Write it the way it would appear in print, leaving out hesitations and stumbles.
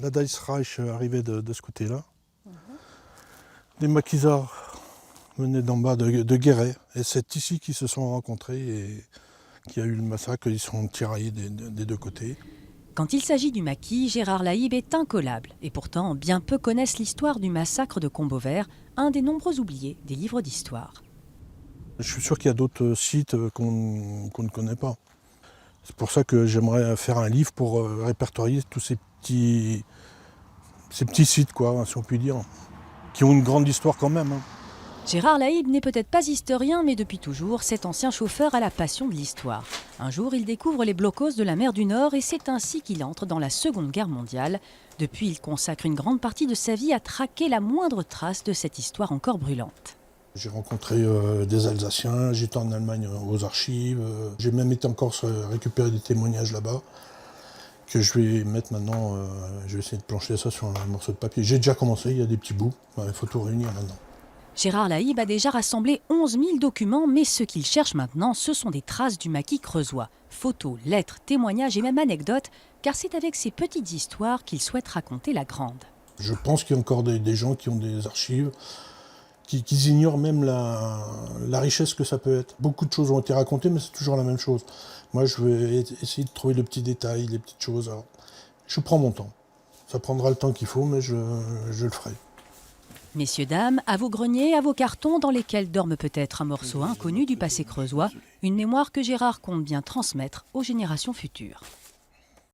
La Dice Reich arrivait de ce côté-là. Les maquisards venaient d'en bas de Guéret. Et c'est ici qu'ils se sont rencontrés et qu'il y a eu le massacre. Ils sont tiraillés des deux côtés. Quand il s'agit du maquis, Gérard Laïb est incollable. Et pourtant, bien peu connaissent l'histoire du massacre de Combeauvert, un des nombreux oubliés des livres d'histoire. Je suis sûr qu'il y a d'autres sites qu'on ne connaît pas. C'est pour ça que j'aimerais faire un livre pour répertorier tous ces petits sites, quoi, si on peut dire, qui ont une grande histoire quand même. Gérard Laïb n'est peut-être pas historien, mais depuis toujours, cet ancien chauffeur a la passion de l'histoire. Un jour, il découvre les blocos de la mer du Nord et c'est ainsi qu'il entre dans la Seconde Guerre mondiale. Depuis, il consacre une grande partie de sa vie à traquer la moindre trace de cette histoire encore brûlante. J'ai rencontré des Alsaciens, j'étais en Allemagne aux archives, j'ai même été en Corse récupérer des témoignages là-bas, que je vais mettre maintenant, je vais essayer de plancher ça sur un morceau de papier. J'ai déjà commencé, il y a des petits bouts, il faut tout réunir maintenant. Gérard Laïb a déjà rassemblé 11 000 documents, mais ce qu'il cherche maintenant, ce sont des traces du maquis creusois. Photos, lettres, témoignages et même anecdotes, car c'est avec ces petites histoires qu'il souhaite raconter la grande. Je pense qu'il y a encore des gens qui ont des archives, qui ignorent même la richesse que ça peut être. Beaucoup de choses ont été racontées, mais c'est toujours la même chose. Moi, je vais essayer de trouver les petits détails, les petites choses. Alors, je prends mon temps. Ça prendra le temps qu'il faut, mais je le ferai. Messieurs, dames, à vos greniers, à vos cartons dans lesquels dorment peut-être un morceau inconnu du passé creusois, une mémoire que Gérard compte bien transmettre aux générations futures.